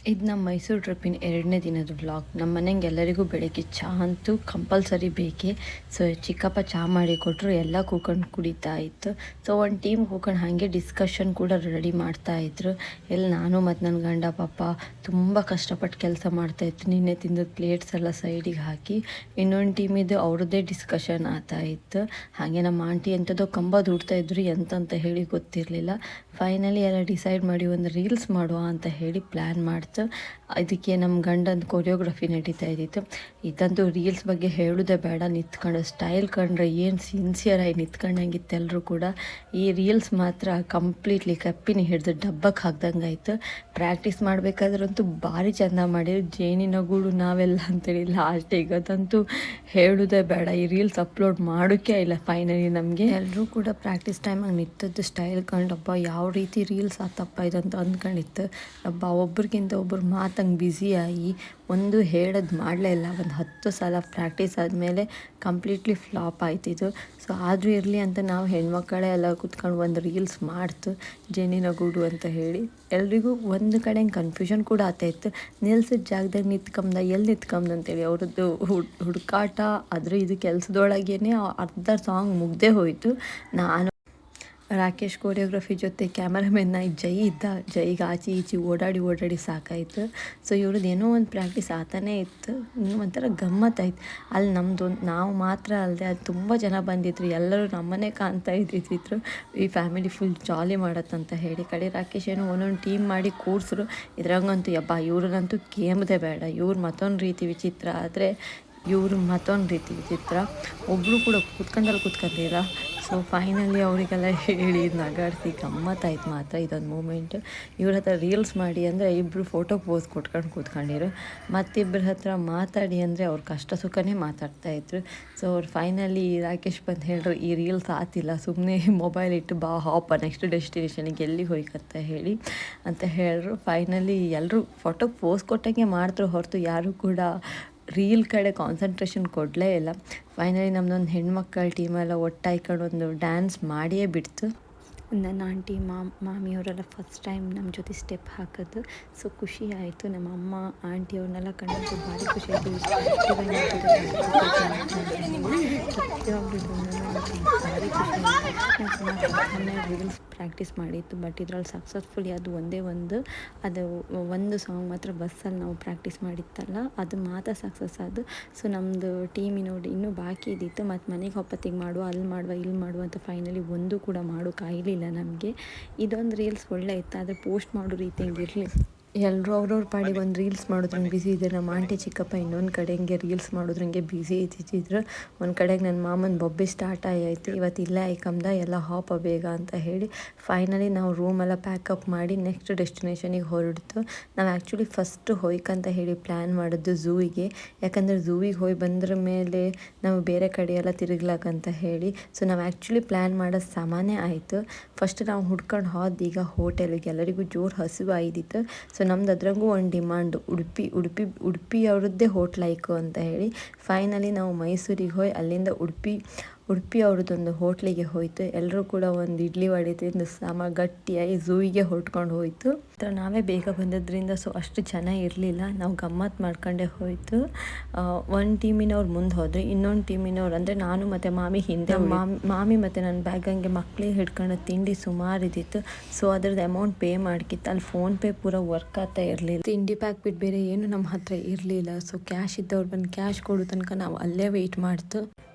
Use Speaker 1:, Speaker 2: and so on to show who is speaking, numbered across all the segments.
Speaker 1: ಇದು ನಮ್ಮ ಮೈಸೂರು ಟ್ರಿಪ್ಪಿನ 2ನೇ ದಿನದ ವ್ಲಾಗ್. ನಮ್ಮ ಮನೆಗೆ ಎಲ್ಲರಿಗೂ ಬೆಳಗ್ಗೆ ಚಹಾ ಅಂತೂ ಕಂಪಲ್ಸರಿ ಬೇಕೇ. ಸೊ ಚಿಕ್ಕಪ್ಪ ಚಹಾ ಮಾಡಿ ಕೊಟ್ಟರು, ಎಲ್ಲ ಕೂತ್ಕೊಂಡು ಕುಡಿತಾ ಇತ್ತು. ಸೊ ಒಂದು ಟೀಮ್ ಕೂತ್ಕೊಂಡು ಹಾಗೆ ಡಿಸ್ಕಷನ್ ಕೂಡ ರೆಡಿ ಮಾಡ್ತಾಯಿದ್ರು. ನಾನು ಮತ್ತು ನನ್ನ ಗಂಡ ಪಾಪ ತುಂಬ ಕಷ್ಟಪಟ್ಟು ಕೆಲಸ ಮಾಡ್ತಾಯಿತ್ತು. ನಿನ್ನೆ ತಿಂದ ಪ್ಲೇಟ್ಸ್ ಎಲ್ಲ ಸೈಡಿಗೆ ಹಾಕಿ ಇನ್ನೊಂದು ಟೀಮಿದ್ದು ಅವ್ರದ್ದೇ ಡಿಸ್ಕಷನ್ ಆಗ್ತಾಯಿತ್ತು. ಹಾಗೆ ನಮ್ಮ ಆಂಟಿ ಎಂಥದ್ದೋ ಕಂಬ ದುಡ್ತಾಯಿದ್ರು, ಎಂತಂತ ಹೇಳಿ ಗೊತ್ತಿರಲಿಲ್ಲ. ಫೈನಲಿ ಎಲ್ಲ ಡಿಸೈಡ್ ಮಾಡಿ ಒಂದು ರೀಲ್ಸ್ ಮಾಡುವ ಅಂತ ಹೇಳಿ ಪ್ಲ್ಯಾನ್ ಮಾಡ್ತು. ಇದಕ್ಕೆ ನಮ್ಮ ಗಂಡಂದು ಕೊರಿಯೋಗ್ರಫಿ ನಡೀತಾ ಇದ್ದಿತ್ತು. ಇದಂತೂ ರೀಲ್ಸ್ ಬಗ್ಗೆ ಹೇಳೋದೇ ಬೇಡ, ನಿಂತ್ಕೊಂಡು ಸ್ಟೈಲ್ ಕಂಡ್ರೆ ಏನು ಸಿನ್ಸಿಯರಾಗಿ ನಿಂತ್ಕೊಂಡಂಗಿತ್ತು ಎಲ್ಲರೂ ಕೂಡ. ಈ ರೀಲ್ಸ್ ಮಾತ್ರ ಕಂಪ್ಲೀಟ್ಲಿ ಕಪ್ಪಿನ ಹಿಡಿದು ಡಬ್ಬಕ್ಕೆ ಹಾಕ್ದಂಗೆ ಆಯಿತು. ಪ್ರಾಕ್ಟೀಸ್ ಮಾಡಬೇಕಾದ್ರಂತೂ ಭಾರಿ ಚೆಂದ ಮಾಡಿದ್ರು, ಜೇನಿನ ಗೂಡು ನಾವೆಲ್ಲ ಅಂತೇಳಿ ಲಾಸ್ಟಿಗೆ ಅದಂತೂ ಹೇಳೋದೇ ಬೇಡ. ಈ ರೀಲ್ಸ್ ಅಪ್ಲೋಡ್ ಮಾಡೋಕ್ಕೆ ಇಲ್ಲ. ಫೈನಲಿ ನಮಗೆ ಎಲ್ಲರೂ ಕೂಡ ಪ್ರಾಕ್ಟೀಸ್ ಟೈಮಾಗಿ ನಿಂತದ್ದು ಸ್ಟೈಲ್ ಕಂಡಪ್ಪ ಯಾವ ರೀತಿ ರೀಲ್ಸ್ ಆತಪ್ಪ ಇದಂತ ಅಂದ್ಕೊಂಡಿತ್ತು. ಹಬ್ಬ ಒಬ್ರಿಗಿಂತ ಒಬ್ಬರು ಮಾತಂಗೆ ಬ್ಯುಸಿಯಾಗಿ ಒಂದು ಹೇಳೋದು ಮಾಡಲೇ ಇಲ್ಲ. ಒಂದು 10 ಸಲ ಪ್ರಾಕ್ಟೀಸ್ ಆದಮೇಲೆ ಕಂಪ್ಲೀಟ್ಲಿ ಫ್ಲಾಪ್ ಆಯ್ತಿದ್ದು. ಸೊ ಆದರೂ ಇರಲಿ ಅಂತ ನಾವು ಹೆಣ್ಮಕ್ಕಳೇ ಎಲ್ಲ ಕೂತ್ಕೊಂಡು ಒಂದು ರೀಲ್ಸ್ ಮಾಡ್ತು, ಜೇನಿನ ಗೂಡು ಅಂತ ಹೇಳಿ. ಎಲ್ರಿಗೂ ಒಂದು ಕಡೆ ಕನ್ಫ್ಯೂಷನ್ ಕೂಡ ಆಗ್ತಾಯಿತ್ತು, ನಿಲ್ಸಿದ ಜಾಗದಾಗ ನಿಂತ್ಕೊಂಡ ಎಲ್ಲಿ ನಿಂತ್ಕೊಂಡ್ ಅಂತೇಳಿ. ಅವ್ರದ್ದು ಹುಡುಕಾಟ ಆದರೂ ಇದು ಕೆಲಸದೊಳಗೇ ಅರ್ಧ ಸಾಂಗ್ ಮುಗ್ದೇ ಹೋಯಿತು. ನಾನು ರಾಕೇಶ್ ಕೊರಿಯೋಗ್ರಫಿ ಜೊತೆ ಕ್ಯಾಮರಾಮನ್ನ ಜೈ ಇದ್ದ. ಜೈಗೆ ಆಚೆ ಈಚೆ ಓಡಾಡಿ ಸಾಕಾಯಿತು. ಸೊ ಇವ್ರದ್ದು ಏನೋ ಒಂದು ಪ್ರಾಕ್ಟೀಸ್ ಆಗ್ತಾನೇ ಇತ್ತು. ಒಂಥರ ಗಮ್ಮತ್ತಾಯ್ತು ಅಲ್ಲಿ. ನಾವು ಮಾತ್ರ ಅಲ್ಲದೆ ಅದು ತುಂಬ ಜನ ಬಂದಿದ್ರು, ಎಲ್ಲರೂ ನಮ್ಮನ್ನೇ ಕಾಣ್ತಾ ಇದ್ದಿದ್ರು. ಈ ಫ್ಯಾಮಿಲಿ ಫುಲ್ ಜಾಲಿ ಮಾಡತ್ತಂತ ಹೇಳಿ ಕಡೆ ರಾಕೇಶ್ ಏನೋ ಒಂದೊಂದು ಟೀಮ್ ಮಾಡಿ ಕೂರಿಸ್ರು. ಇದ್ರಂಗಂತೂ ಯಬ್ಬ ಇವ್ರನ್ನಂತೂ ಕೇಮದೇ ಬೇಡ. ಇವ್ರು ಮತ್ತೊಂದು ರೀತಿ ವಿಚಿತ್ರ, ಆದರೆ ಇವರು ಮತ್ತೊಂದು ರೀತಿ ವಿಚಿತ್ರ. ಒಬ್ಬರು ಕೂಡ ಕೂತ್ಕೊಂಡಿಲ್ಲ. ಸೊ ಫೈನಲಿ ಅವರಿಗೆಲ್ಲ ಹೇಳಿ ನಗಾಡಿಸಿ ಗಮ್ಮತ್ತಾಯ್ತು ಮಾತ್ರ ಇದೊಂದು ಮೂಮೆಂಟ್. ಇವ್ರ ಹತ್ರ ರೀಲ್ಸ್ ಮಾಡಿ ಅಂದರೆ ಇಬ್ಬರು ಫೋಟೋ ಪೋಸ್ ಕೊಟ್ಕೊಂಡು ಕೂತ್ಕೊಂಡಿರು. ಮತ್ತಿಬ್ಬರ ಹತ್ರ ಮಾತಾಡಿ ಅಂದರೆ ಅವ್ರ ಕಷ್ಟ ಸುಖನೇ ಮಾತಾಡ್ತಾಯಿದ್ರು. ಸೊ ಅವ್ರು ಫೈನಲಿ ರಾಕೇಶ್ ಬಂದು ಹೇಳ್ರು, ಈ ರೀಲ್ಸ್ ಆತಿಲ್ಲ, ಸುಮ್ಮನೆ ಮೊಬೈಲ್ ಇಟ್ಟು ಬಾ ಹಾಪ ನೆಕ್ಸ್ಟ್ ಡೆಸ್ಟಿನೇಷನಿಗೆ ಎಲ್ಲಿ ಹೋಯ್ಕಂತ ಹೇಳಿ ಅಂತ ಹೇಳ್ರು. ಫೈನಲಿ ಎಲ್ಲರೂ ಫೋಟೋ ಪೋಸ್ ಕೊಟ್ಟಂಗೆ ಮಾಡಿದ್ರು ಹೊರತು ಯಾರೂ ಕೂಡ ರೀಲ್ ಕಡೆ ಕಾನ್ಸಂಟ್ರೇಷನ್ ಕೊಡಲೇ ಇಲ್ಲ. ಫೈನಲಿ ನಮ್ಮದೊಂದು ಹೆಣ್ಮಕ್ಕಳ ಟೀಮೆಲ್ಲ ಒಟ್ಟಾಯ್ಕೊಂಡು ಒಂದು ಡ್ಯಾನ್ಸ್ ಮಾಡಿಯೇ ಬಿಡ್ತು. ನನ್ನ ಆಂಟಿ ಮಾಮಿಯವರೆಲ್ಲ ಫಸ್ಟ್ ಟೈಮ್ ನಮ್ಮ ಜೊತೆ ಸ್ಟೆಪ್ ಹಾಕೋದು. ಸೊ ಖುಷಿ ಆಯಿತು. ನಮ್ಮ ಅಮ್ಮ ಆಂಟಿ ಅವ್ರನ್ನೆಲ್ಲ ಕಂಡು ಭಾರಿ ಖುಷಿ ಆಯಿತು. ಭಾರಿ ಖುಷಿ ರೀಲ್ಸ್ ಪ್ರಾಕ್ಟೀಸ್ ಮಾಡಿತ್ತು. ಬಟ್ ಇದ್ರಲ್ಲಿ ಸಕ್ಸಸ್ಫುಲಿ ಅದು ಒಂದು ಸಾಂಗ್ ಮಾತ್ರ ಬಸ್ಸಲ್ಲಿ ನಾವು ಪ್ರಾಕ್ಟೀಸ್ ಮಾಡಿತ್ತಲ್ಲ, ಅದು ಮಾತ್ರ ಸಕ್ಸಸ್ ಅದು. ಸೊ ನಮ್ಮದು ಟೀಮಿನೋಡು ಇನ್ನೂ ಬಾಕಿ ಇದ್ದಿತ್ತು. ಮತ್ತು ಮನೆಗೆ ಹೊಪ್ಪತ್ತಿಗೆ ಮಾಡುವ, ಅಲ್ಲಿ ಮಾಡುವ, ಇಲ್ಲಿ ಮಾಡುವ ಅಂತ ಫೈನಲಿ ಒಂದು ಕೂಡ ಮಾಡೋಕ್ಕಾಗಲಿಲ್ಲ ನಮಗೆ. ಇದೊಂದು ರೀಲ್ಸ್ ಒಳ್ಳೆ ಇತ್ತು, ಆದರೆ ಪೋಸ್ಟ್ ಮಾಡೋ ರೀತಿ ಇರಲಿ. ಎಲ್ಲರೂ ಅವ್ರವ್ರ ಪಾಡಿಗೆ ಒಂದು ರೀಲ್ಸ್ ಮಾಡೋದ್ರಂಗೆ ಬ್ಯುಸಿ ಇದೆ. ನಮ್ಮ ಆಂಟಿ ಚಿಕ್ಕಪ್ಪ ಇನ್ನೊಂದು ಕಡೆ ಹಿಂಗೆ ರೀಲ್ಸ್ ಮಾಡೋದ್ರಂಗೆ ಬ್ಯುಸಿ ಇದ್ದಿದ್ರು. ಒಂದು ಕಡೆಗೆ ನನ್ನ ಮಾಮನ ಬೊಬ್ಬೆ ಸ್ಟಾರ್ಟ್ ಆಯಿತು. ಇವತ್ತು ಇಲ್ಲೇ ಐಕಮ್ದ ಎಲ್ಲ ಹಾಪ ಬೇಗ ಅಂತ ಹೇಳಿ ಫೈನಲಿ ನಾವು ರೂಮೆಲ್ಲ ಪ್ಯಾಕಪ್ ಮಾಡಿ ನೆಕ್ಸ್ಟ್ ಡೆಸ್ಟಿನೇಷನಿಗೆ ಹೊರಡ್ತು. ನಾವು ಆ್ಯಕ್ಚುಲಿ ಫಸ್ಟು ಹೋಯ್ಕಂತ ಹೇಳಿ ಪ್ಲ್ಯಾನ್ ಮಾಡಿದ್ದು ಝೂವಿಗೆ. ಯಾಕಂದರೆ ಝೂವಿಗೆ ಹೋಗಿ ಬಂದ್ರ ಮೇಲೆ ನಾವು ಬೇರೆ ಕಡೆ ಎಲ್ಲ ತಿರುಗ್ಲಾಕಂತ ಹೇಳಿ. ಸೊ ನಾವು ಆ್ಯಕ್ಚುಲಿ ಪ್ಲ್ಯಾನ್ ಮಾಡೋದು ಸಾಮಾನ್ಯ ಆಯಿತು. ಫಸ್ಟ್ ನಾವು ಹುಡ್ಕೊಂಡು ಹೋದ ಈಗ ಹೋಟೆಲಿಗೆ, ಎಲ್ಲರಿಗೂ ಜೋರು ಹಸಿವು ಆಯ್ದಿತ್ತು. ಸೊ ನಮ್ದು ಅದ್ರಾಗೂ ಒಂದು ಡಿಮಾಂಡು ಉಡುಪಿ ಅವ್ರದ್ದೇ ಹೋಟ್ಲೈಕು ಅಂತ ಹೇಳಿ. ಫೈನಲಿ ನಾವು ಮೈಸೂರಿಗೆ ಹೋಗಿ ಅಲ್ಲಿಂದ ಉಡುಪಿ ಅವ್ರದ್ದೊಂದು ಹೋಟ್ಲಿಗೆ ಹೋಯ್ತು. ಎಲ್ಲರೂ ಕೂಡ ಒಂದು ಇಡ್ಲಿ ವಡೆ ತಿಂದು ಗಟ್ಟಿಯಾಗಿ ಝೂವಿಗೆ ಹೊರಟ್ಕೊಂಡು ಹೋಯ್ತು. ನಾವೇ ಬೇಗ ಬಂದಿದ್ದರಿಂದ ಸೊ ಅಷ್ಟು ಜನ ಇರಲಿಲ್ಲ. ನಾವು ಗಮ್ಮತ್ತು ಮಾಡ್ಕೊಂಡೇ ಹೋಯ್ತು. ಒಂದು ಟೀಮಿನವ್ರು ಮುಂದೆ ಹೋದರೆ ಇನ್ನೊಂದು ಟೀಮಿನವ್ರು ಅಂದರೆ ನಾನು ಮತ್ತು ಮಾಮಿ ಹಿಂದೆ. ಮಾಮಿ ಮತ್ತು ನನ್ನ ಬ್ಯಾಗಂಗೆ ಮಕ್ಕಳಿಗೆ ಹಿಡ್ಕೊಂಡು ತಿಂಡಿ ಸುಮಾರು ಇದ್ದಿತ್ತು. ಸೊ ಅದ್ರದ್ದು ಅಮೌಂಟ್ ಪೇ ಮಾಡ್ಕಿತ್ತು. ಅಲ್ಲಿ ಫೋನ್ಪೇ ಪೂರ ವರ್ಕ್ ಆಗ್ತಾ ಇರಲಿಲ್ಲ. ತಿಂಡಿ ಪ್ಯಾಕ್ ಬಿಟ್ಟು ಬೇರೆ ಏನು ನಮ್ಮ ಹತ್ರ ಇರಲಿಲ್ಲ. ಸೊ ಕ್ಯಾಶ್ ಇದ್ದವ್ರು ಬಂದು ಕ್ಯಾಶ್ ಕೊಡೋ ತನಕ ನಾವು ಅಲ್ಲೇ ವೆಯ್ಟ್ ಮಾಡ್ತು.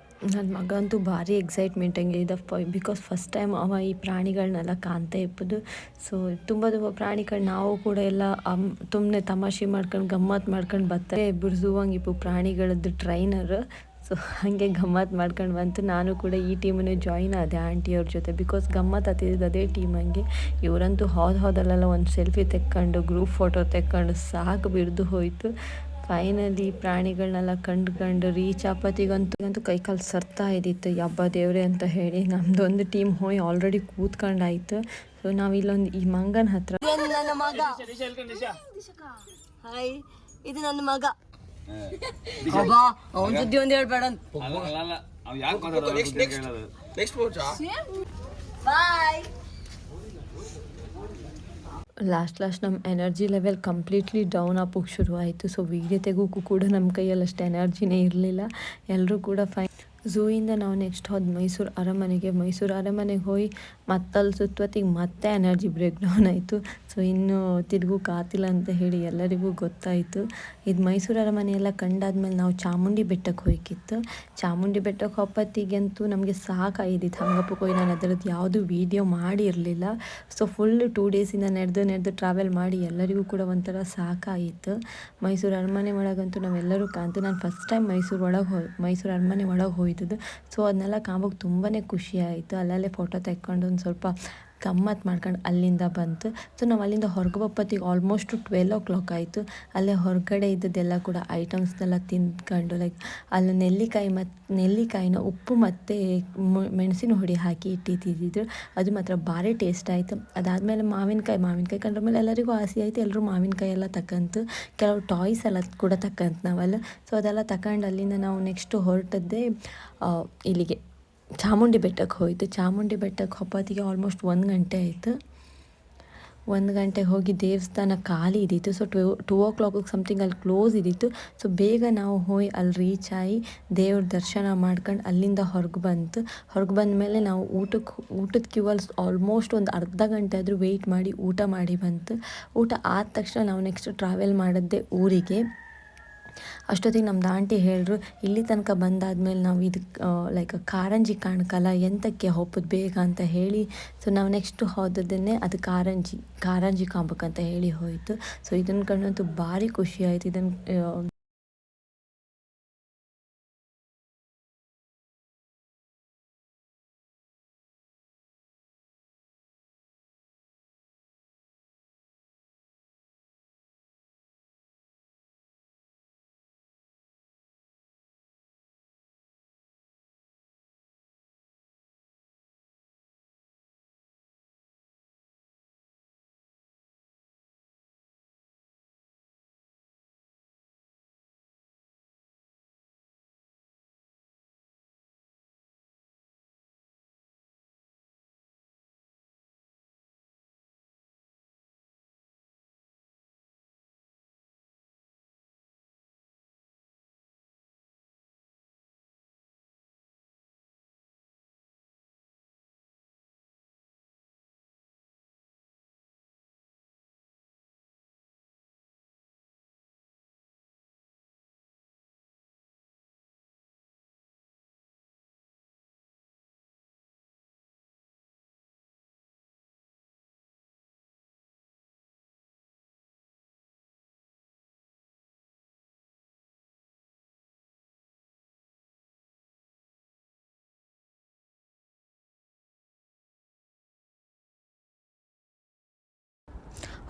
Speaker 1: ನನ್ನ ಮಗ ಅಂತೂ ಭಾರಿ ಎಕ್ಸೈಟ್ಮೆಂಟ್ ಹಂಗೆ ಇದಪ್ಪ, ಬಿಕಾಸ್ ಫಸ್ಟ್ ಟೈಮ್ ಅವ ಈ ಪ್ರಾಣಿಗಳನ್ನೆಲ್ಲ ಕಾಣ್ತಾ ಇಪ್ಪದು. ಸೊ ತುಂಬ ಪ್ರಾಣಿಗಳು ನಾವು ಕೂಡ ಎಲ್ಲ ಸುಮ್ಮನೆ ತಮಾಷೆ ಮಾಡ್ಕೊಂಡು ಗಮ್ಮತ್ತು ಮಾಡ್ಕೊಂಡು ಬರ್ತಾರೆ. ಬಿಡ್ಸುವಂಗೆ ಇಪ್ಪು ಪ್ರಾಣಿಗಳದ್ದು ಟ್ರೈನರ್. ಸೊ ಹಾಗೆ ಗಮ್ಮತ್ತು ಮಾಡ್ಕೊಂಡು ಬಂತು. ನಾನು ಕೂಡ ಈ ಟೀಮನ್ನೇ ಜಾಯಿನ್ ಆದೆ ಆಂಟಿಯವ್ರ ಜೊತೆ, ಬಿಕಾಸ್ ಗಮ್ಮತ್ತು ಆಗ್ತಿದ್ದು ಅದೇ ಟೀಮ್ ಹಂಗೆ. ಇವರಂತೂ ಹೋದಲ್ಲೆಲ್ಲ ಒಂದು ಸೆಲ್ಫಿ ತೆಕ್ಕೊಂಡು ಗ್ರೂಪ್ ಫೋಟೋ ತೆಕ್ಕೊಂಡು ಸಾಕು ಬಿಡ್ದು ಹೋಯಿತು. ಫೈನಲಿ ಪ್ರಾಣಿಗಳನ್ನೆಲ್ಲ ಕಂಡು ರೀಚ್ ಆಪತ್ತಿಗಂತೂ ಕೈಕಾಲು ಸರ್ತಾ ಇದ್ದಿತ್ತು. ಯಬ್ಬ ದೇವ್ರೆ ಅಂತ ಹೇಳಿ ನಮ್ಮದೊಂದು ಟೀಮ್ ಹೋಗಿ ಆಲ್ರೆಡಿ ಕೂತ್ಕೊಂಡಾಯ್ತು. ಸೊ ನಾವು ಇಲ್ಲೊಂದು ಈ ಮಂಗನ ಹತ್ರ
Speaker 2: ನನ್ನ ಮಗ, ಹಾಯ್ ಇದು ನನ್ನ ಮಗ, ಅವನ ಸುದ್ದಿ ಒಂದು ಹೇಳ್ಬೇಡ. ಬಾಯ್
Speaker 1: ಲಾಸ್ಟ್ ನಮ್ಮ ಎನರ್ಜಿ ಲೆವೆಲ್ ಕಂಪ್ಲೀಟ್ಲಿ ಡೌನ್ ಆಗೋಕ್ಕೆ ಶುರುವಾಯಿತು. ಸೊ ವೀಡಿಯೋ ತೆಗೋಕ್ಕೂ ಕೂಡ ನಮ್ಮ ಕೈಯಲ್ಲಿ ಅಷ್ಟು ಎನರ್ಜಿನೇ ಇರಲಿಲ್ಲ. ಎಲ್ಲರೂ ಕೂಡ ಝೂಯಿಂದ ನಾವು ನೆಕ್ಸ್ಟ್ ಹೋದ ಮೈಸೂರು ಅರಮನೆಗೆ ಹೋಗಿ ಮತ್ತಲ್ಲಿ ಸುತ್ತೊತ್ತಿಗೆ ಮತ್ತೆ ಎನರ್ಜಿ ಬ್ರೇಕ್ ಡೌನ್ ಆಯಿತು. ಸೊ ಇನ್ನು ತಿರುಗೋಕ್ಕಾಗ್ತಿಲ್ಲ ಅಂತ ಹೇಳಿ ಎಲ್ಲರಿಗೂ ಗೊತ್ತಾಯಿತು. ಇದು ಮೈಸೂರು ಅರಮನೆ ಎಲ್ಲ ಕಂಡಾದ್ಮೇಲೆ ನಾವು ಚಾಮುಂಡಿ ಬೆಟ್ಟಕ್ಕೆ ಹೋಗಿತ್ತು. ಚಾಮುಂಡಿ ಬೆಟ್ಟಕ್ಕೆ ಹೊಪ್ಪತ್ತಿಗಂತೂ ನಮಗೆ ಸಾಕಾಗಿದ್ದಿತ್ತು. ಹಂಗಪ್ಪಕ್ಕೆ ಹೋಗಿ ನಾನು ಅದರದ್ದು ಯಾವುದೂ ವೀಡಿಯೋ ಮಾಡಿರಲಿಲ್ಲ. ಸೊ ಫುಲ್ 2 ಡೇಸಿಂದ ನಡೆದು ಟ್ರಾವೆಲ್ ಮಾಡಿ ಎಲ್ಲರಿಗೂ ಕೂಡ ಒಂಥರ ಸಾಕಾಗಿತ್ತು. ಮೈಸೂರು ಅರಮನೆ ಒಳಗಂತೂ ನಾವೆಲ್ಲರೂ ನಾನು ಫಸ್ಟ್ ಟೈಮ್ ಮೈಸೂರು ಅರಮನೆ ಒಳಗೆ ಹೋಗಿದ್ದು. ಸೊ ಅದನ್ನೆಲ್ಲ ಕಾಂಬೋಕ್ಕೆ ತುಂಬಾ ಖುಷಿ ಆಯಿತು. ಅಲ್ಲಲ್ಲೇ ಫೋಟೋ ತೆಕ್ಕೊಂಡು ಒಂದು ಸ್ವಲ್ಪ ಗಮ್ಮತ್ತು ಮಾಡ್ಕೊಂಡು ಅಲ್ಲಿಂದ ಬಂತು. ಸೊ ನಾವು ಅಲ್ಲಿಂದ ಹೊರಗೆ ಬಪ್ಪತ್ತಿಗೆ ಆಲ್ಮೋಸ್ಟ್ 12 ಆಯಿತು. ಅಲ್ಲೇ ಹೊರಗಡೆ ಇದ್ದದ್ದೆಲ್ಲ ಕೂಡ ಐಟಮ್ಸ್ನೆಲ್ಲ ತಿಂದ್ಕೊಂಡು ಅಲ್ಲಿ ನೆಲ್ಲಿಕಾಯಿನ ಉಪ್ಪು ಮತ್ತು ಮೆಣಸಿನ ಹುಡಿ ಹಾಕಿ ಇಟ್ಟಿದ್ದಿದ್ರು. ಅದು ಮಾತ್ರ ಭಾರಿ ಟೇಸ್ಟ್ ಆಯಿತು. ಅದಾದಮೇಲೆ ಮಾವಿನಕಾಯಿ ಕಂಡ್ರ ಮೇಲೆ ಎಲ್ಲರಿಗೂ ಆಸೆ ಆಯಿತು. ಎಲ್ಲರೂ ಮಾವಿನಕಾಯಿ ಎಲ್ಲ ತಕ್ಕಂತು. ಕೆಲವು ಟಾಯ್ಸ್ ಎಲ್ಲ ಕೂಡ ತಕ್ಕಂತು ನಾವೆಲ್ಲ. ಸೊ ಅದೆಲ್ಲ ತಗೊಂಡು ಅಲ್ಲಿಂದ ನಾವು ನೆಕ್ಸ್ಟು ಹೊರಟದ್ದೇ ಇಲ್ಲಿಗೆ ಚಾಮುಂಡಿ ಬೆಟ್ಟಕ್ಕೆ ಹೋಯಿತು. ಚಾಮುಂಡಿ ಬೆಟ್ಟಕ್ಕೆ ಹೊಪ್ಪತ್ತಿಗೆ ಆಲ್ಮೋಸ್ಟ್ 1 ಗಂಟೆ ಆಯಿತು. 1 ಗಂಟೆಗೆ ಹೋಗಿ ದೇವಸ್ಥಾನ ಖಾಲಿ ಇದ್ದಿತ್ತು. ಸೊ 2 ಸಮಥಿಂಗ್ ಅಲ್ಲಿ ಕ್ಲೋಸ್ ಇದ್ದಿತ್ತು. ಸೊ ಬೇಗ ನಾವು ಹೋಗಿ ಅಲ್ಲಿ ರೀಚ್ ಆಗಿ ದೇವ್ರ ದರ್ಶನ ಮಾಡ್ಕೊಂಡು ಅಲ್ಲಿಂದ ಹೊರಗೆ ಬಂದ ಮೇಲೆ ನಾವು ಊಟದ ಕ್ಯೂವಲ್ಲಿ ಆಲ್ಮೋಸ್ಟ್ ಒಂದು ಅರ್ಧ ಗಂಟೆ ಆದರೂ ವೆಯ್ಟ್ ಮಾಡಿ ಊಟ ಮಾಡಿ ಬಂತು. ಊಟ ಆದ ತಕ್ಷಣ ನಾವು ನೆಕ್ಸ್ಟ್ ಟ್ರಾವೆಲ್ ಮಾಡಿದ್ದೆ ಊರಿಗೆ. ಅಷ್ಟೊತ್ತಿಗೆ ನಮ್ದು ಆಂಟಿ ಹೇಳಿದ್ರು, ಇಲ್ಲಿ ತನಕ ಬಂದಾದ್ಮೇಲೆ ನಾವು ಇದಕ್ಕೆ ಕಾರಂಜಿ ಕಾಣ್ಕಲ್ಲ, ಎಂತಕ್ಕೆ ಹೋಗೋದು ಬೇಗ ಅಂತ ಹೇಳಿ. ಸೊ ನಾವು ನೆಕ್ಸ್ಟ್ ಹೋದದ್ದನ್ನೇ ಅದು ಕಾರಂಜಿ ಕಾಂಬಕ್ಕಂತ ಹೇಳಿ ಹೋಯಿತು. ಸೊ ಇದನ್ನು ಕಂಡಂತೂ ಭಾರಿ ಖುಷಿ ಆಯಿತು. ಇದನ್ನು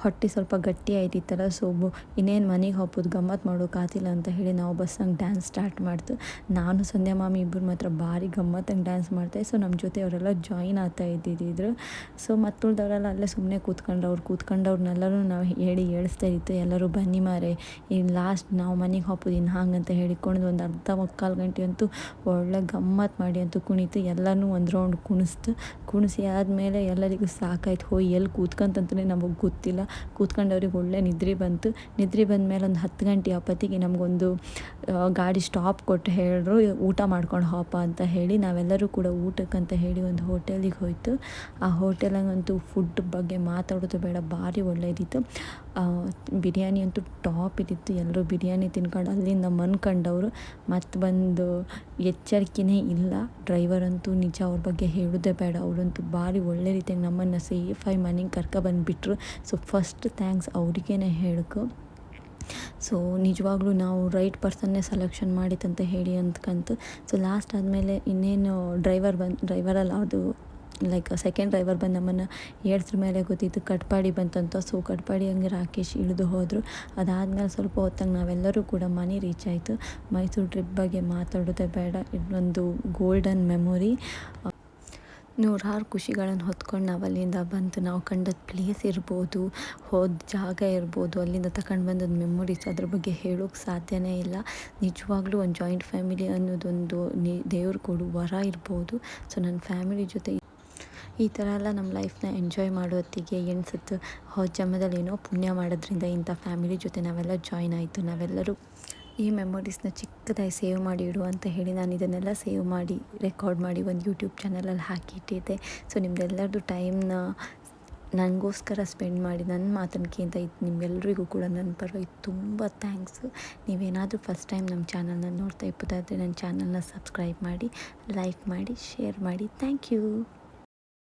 Speaker 1: ಹೊಟ್ಟೆ ಸ್ವಲ್ಪ ಗಟ್ಟಿ ಆಯ್ತಿತ್ತಲ್ಲ. ಸೊ ಇನ್ನೇನು ಮನೆಗೆ ಹೋಗ್ಬೋದು, ಗಮ್ಮತ್ತು ಮಾಡೋಕ್ಕಾತಿಲ್ಲ ಅಂತ ಹೇಳಿ ನಾವು ಬಸ್ಸಂಗೆ ಡ್ಯಾನ್ಸ್ ಸ್ಟಾರ್ಟ್ ಮಾಡ್ತು. ನಾನು ಸಂಧ್ಯಾ ಮಾಮಿ ಇಬ್ಬರು ಮಾತ್ರ ಭಾರಿ ಗಮ್ಮತ್ತಂಗೆ ಡ್ಯಾನ್ಸ್ ಮಾಡ್ತಾಯಿ. ಸೊ ನಮ್ಮ ಜೊತೆ ಅವರೆಲ್ಲ ಜಾಯಿನ್ ಆಗ್ತಾ ಇದ್ದಿದ್ರು. ಸೊ ಮತ್ತುಳ್ದವರೆಲ್ಲ ಅಲ್ಲೇ ಸುಮ್ಮನೆ ಕೂತ್ಕೊಂಡವ್ರನ್ನೆಲ್ಲರೂ ನಾವು ಹೇಳಿ ಏಳಿಸ್ತಾ ಇತ್ತು, ಎಲ್ಲರೂ ಬನ್ನಿ ಮಾರೆ ಇನ್ನು ಲಾಸ್ಟ್ ನಾವು ಮನೆಗೆ ಹೋಗ್ಬೋದು ಇನ್ನು ಹಾಗಂತ ಹೇಳಿಕೊಂಡು ಒಂದು ಅರ್ಧ 3/4 ಗಂಟೆ ಅಂತೂ ಒಳ್ಳೆ ಗಮ್ಮತ್ತು ಮಾಡಿ ಅಂತೂ ಕುಣಿತು. ಎಲ್ಲನೂ ಒಂದು ರೌಂಡ್ ಕುಣಿಸಿ ಆದಮೇಲೆ ಎಲ್ಲರಿಗೂ ಸಾಕಾಯ್ತು. ಹೋಗಿ ಎಲ್ಲಿ ಕೂತ್ಕೊಂತಂತಲೇ ನಮಗೆ ಗೊತ್ತಿಲ್ಲ. ಕೂತ್ಕೊಂಡವ್ರಿಗೆ ಒಳ್ಳೆ ನಿದ್ರೆ ಬಂದ ಮೇಲೆ ಒಂದು 10 ಗಂಟೆ ಅಪ್ಪತ್ತಿಗೆ ನಮಗೊಂದು ಗಾಡಿ ಸ್ಟಾಪ್ ಕೊಟ್ಟು ಹೇಳಿದ್ರು, ಊಟ ಮಾಡ್ಕೊಂಡು ಹೋಪ ಅಂತ ಹೇಳಿ. ನಾವೆಲ್ಲರೂ ಕೂಡ ಊಟಕ್ಕಂತ ಹೇಳಿ ಒಂದು ಹೋಟೆಲಿಗೆ ಹೋಯ್ತು. ಆ ಹೋಟೆಲಾಗಂತೂ ಫುಡ್ ಬಗ್ಗೆ ಮಾತಾಡೋದು ಬೇಡ, ಭಾರಿ ಒಳ್ಳೆಯದಿತ್ತು. ಬಿರಿಯಾನಿ ಅಂತೂ ಟಾಪ್ ಇದ್ದಿತ್ತು. ಎಲ್ಲರೂ ಬಿರಿಯಾನಿ ತಿನ್ಕೊಂಡು ಅಲ್ಲಿಂದ ಮನ್ಕೊಂಡವರು. ಮತ್ತು ಬಂದು ಎಚ್ಚರಿಕೆನೇ ಇಲ್ಲ. ಡ್ರೈವರ್ ಅಂತೂ ನಿಜ ಅವ್ರ ಬಗ್ಗೆ ಹೇಳೋದೇ ಬೇಡ. ಅವರಂತೂ ಭಾರಿ ಒಳ್ಳೆ ರೀತಿಯಾಗಿ ನಮ್ಮನ್ನು ಸೇಫಾಗಿ ಮನೆಗೆ ಕರ್ಕೊಬಂದುಬಿಟ್ರು. ಸೊ ಫಸ್ಟ್ ಥ್ಯಾಂಕ್ಸ್ ಅವ್ರಿಗೇ ಹೇಳಬೇಕು. ಸೊ ನಿಜವಾಗ್ಲೂ ನಾವು ರೈಟ್ ಪರ್ಸನ್ನೇ ಸೆಲೆಕ್ಷನ್ ಮಾಡಿತ್ತಂತ ಹೇಳಿ ಅಂದ್ಕಂತು. ಸೊ ಲಾಸ್ಟ್ ಆದಮೇಲೆ ಇನ್ನೇನು ಡ್ರೈವರಲ್ಲಿ ಅದು ಸೆಕೆಂಡ್ ಡ್ರೈವರ್ ಬಂದು ನಮ್ಮನ್ನು ಏಳ್ಸ್ರ ಮೇಲೆ ಗೊತ್ತಿತ್ತು ಕಟ್ಪಾಡಿ ಬಂತಂತ. ಸೊ ಕಟ್ಪಾಡಿ ಹಂಗೆ ರಾಕೇಶ್ ಇಳಿದು ಹೋದರು. ಅದಾದಮೇಲೆ ಸ್ವಲ್ಪ ಹೊತ್ತಂಗೆ ನಾವೆಲ್ಲರೂ ಕೂಡ ಮನೆ ರೀಚ್ ಆಯಿತು. ಮೈಸೂರು ಟ್ರಿಪ್ ಬಗ್ಗೆ ಮಾತಾಡೋದೇ ಬೇಡ, ಇದೊಂದು ಗೋಲ್ಡನ್ ಮೆಮೊರಿ. ನೂರಾರು ಖುಷಿಗಳನ್ನು ಹೊತ್ಕೊಂಡು ನಾವು ಅಲ್ಲಿಂದ ಬಂತು. ನಾವು ಕಂಡದ್ದು ಪ್ಲೇಸ್ ಇರ್ಬೋದು, ಹೋದ ಜಾಗ ಇರ್ಬೋದು, ಅಲ್ಲಿಂದ ತಗೊಂಡು ಬಂದದ್ದು ಮೆಮೊರೀಸ್, ಅದ್ರ ಬಗ್ಗೆ ಹೇಳೋಕ್ಕೆ ಸಾಧ್ಯನೇ ಇಲ್ಲ. ನಿಜವಾಗ್ಲೂ ಒಂದು ಜಾಯಿಂಟ್ ಫ್ಯಾಮಿಲಿ ಅನ್ನೋದೊಂದು ದೇವ್ರು ಕೊಡು ವರ ಇರ್ಬೋದು. ಸೊ ನನ್ನ ಫ್ಯಾಮಿಲಿ ಜೊತೆ ಈ ಥರ ಎಲ್ಲ ನಮ್ಮ ಲೈಫ್ನ ಎಂಜಾಯ್ ಮಾಡೋತ್ತಿಗೆ ಎಣಿಸುತ್ತೆ ಜನ್ಮದಲ್ಲಿ ಏನೋ ಪುಣ್ಯ ಮಾಡೋದ್ರಿಂದ ಇಂಥ ಫ್ಯಾಮಿಲಿ ಜೊತೆ ನಾವೆಲ್ಲ ಜಾಯ್ನ್ ಆಯಿತು. ನಾವೆಲ್ಲರೂ ಈ ಮೆಮೊರೀಸ್ನ ಚಿಕ್ಕದಾಗಿ ಸೇವ್ ಮಾಡಿ ಇಡು ಅಂತ ಹೇಳಿ ನಾನು ಇದನ್ನೆಲ್ಲ ಸೇವ್ ಮಾಡಿ ರೆಕಾರ್ಡ್ ಮಾಡಿ ಒಂದು ಯೂಟ್ಯೂಬ್ ಚಾನಲಲ್ಲಿ ಹಾಕಿಟ್ಟಿದ್ದೆ. ಸೊ ನಿಮ್ದೆಲ್ಲರದು ಟೈಮ್ನ ನನಗೋಸ್ಕರ ಸ್ಪೆಂಡ್ ಮಾಡಿ ನನ್ನ ಮಾತನ್ನು ಕೇಳ್ತಾ ಇದ್ದು ನಿಮ್ಗೆಲ್ರಿಗೂ ಕೂಡ ನನ್ನ ಪರವಾಗಿ ತುಂಬ ಥ್ಯಾಂಕ್ಸು. ನೀವೇನಾದರೂ ಫಸ್ಟ್ ಟೈಮ್ ನಮ್ಮ ಚಾನಲ್ನ ನೋಡ್ತಾ ಇಪ್ಪತ್ತಾದರೆ ನನ್ನ ಚಾನಲ್ನ ಸಬ್ಸ್ಕ್ರೈಬ್ ಮಾಡಿ, ಲೈಕ್ ಮಾಡಿ, ಶೇರ್ ಮಾಡಿ. Thank you.